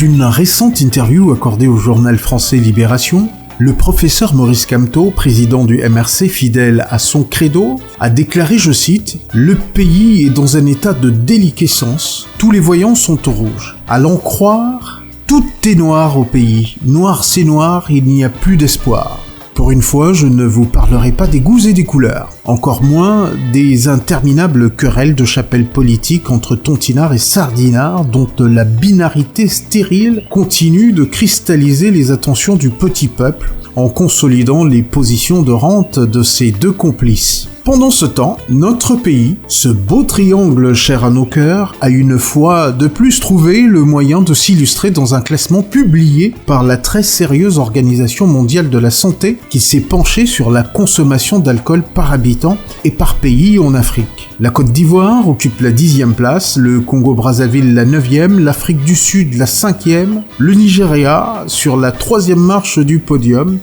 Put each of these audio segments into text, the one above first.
une récente interview accordée au journal français Libération, le professeur Maurice Kamto, président du MRC fidèle à son credo, a déclaré, je cite, « Le pays est dans un état de déliquescence, tous les voyants sont au rouge. À l'en croire, tout est noir au pays. Noir c'est noir, il n'y a plus d'espoir. » Pour une fois, je ne vous parlerai pas des goûts et des couleurs, encore moins des interminables querelles de chapelle politique entre tontinards et sardinards dont la binarité stérile continue de cristalliser les attentions du petit peuple en consolidant les positions de rente de ces deux complices. Pendant ce temps, notre pays, ce beau triangle cher à nos cœurs, a une fois de plus trouvé le moyen de s'illustrer dans un classement publié par la très sérieuse Organisation mondiale de la santé qui s'est penchée sur la consommation d'alcool par habitant et par pays en Afrique. La Côte d'Ivoire occupe la 10e place, le Congo-Brazzaville la 9e, l'Afrique du Sud la 5e, le Nigeria sur la 3e marche du podium,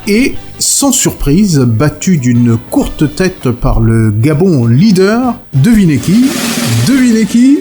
et, sans surprise, battu d'une courte tête par le Gabon leader, devinez qui ?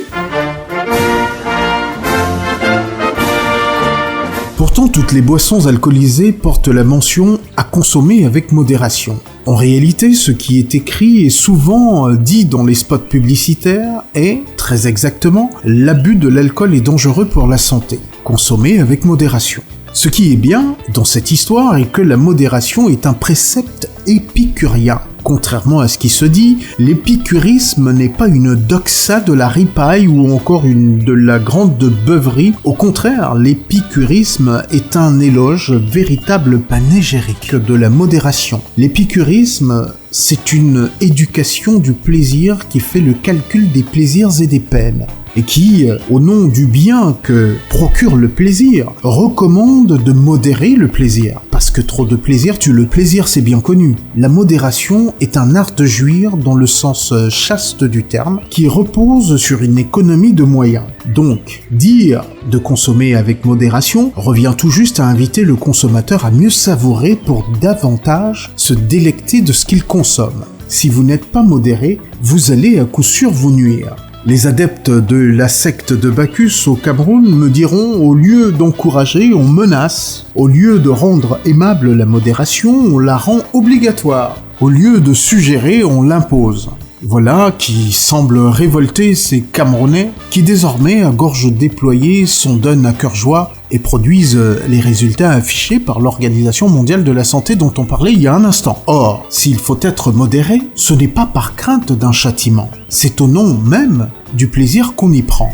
Pourtant, toutes les boissons alcoolisées portent la mention « à consommer avec modération ». En réalité, ce qui est écrit et souvent dit dans les spots publicitaires est, très exactement, l'abus de l'alcool est dangereux pour la santé. Consommer avec modération. Ce qui est bien dans cette histoire est que la modération est un précepte épicurien. Contrairement à ce qui se dit, l'épicurisme n'est pas une doxa de la ripaille ou encore de la grande beuverie. Au contraire, l'épicurisme est un éloge, véritable panégyrique de la modération. L'épicurisme, c'est une éducation du plaisir qui fait le calcul des plaisirs et des peines. Et qui, au nom du bien que procure le plaisir, recommande de modérer le plaisir. Parce que trop de plaisir tue le plaisir, c'est bien connu. La modération est un art de jouir dans le sens chaste du terme, qui repose sur une économie de moyens. Donc, dire de consommer avec modération revient tout juste à inviter le consommateur à mieux savourer pour davantage se délecter de ce qu'il consomme. Si vous n'êtes pas modéré, vous allez à coup sûr vous nuire. Les adeptes de la secte de Bacchus au Cameroun me diront, au lieu d'encourager, on menace. Au lieu de rendre aimable la modération, on la rend obligatoire. Au lieu de suggérer, on l'impose. Voilà qui semble révolter ces Camerounais qui désormais, à gorge déployée, s'en donnent à cœur joie et produisent les résultats affichés par l'Organisation mondiale de la santé dont on parlait il y a un instant. Or, s'il faut être modéré, ce n'est pas par crainte d'un châtiment, c'est au nom même du plaisir qu'on y prend.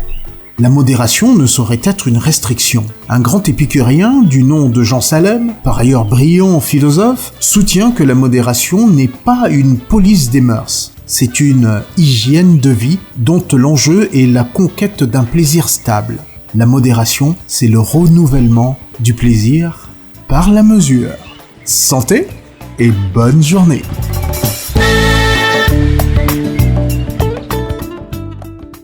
La modération ne saurait être une restriction. Un grand épicurien du nom de Jean Salem, par ailleurs brillant philosophe, soutient que la modération n'est pas une police des mœurs. C'est une hygiène de vie dont l'enjeu est la conquête d'un plaisir stable. La modération, c'est le renouvellement du plaisir par la mesure. Santé et bonne journée.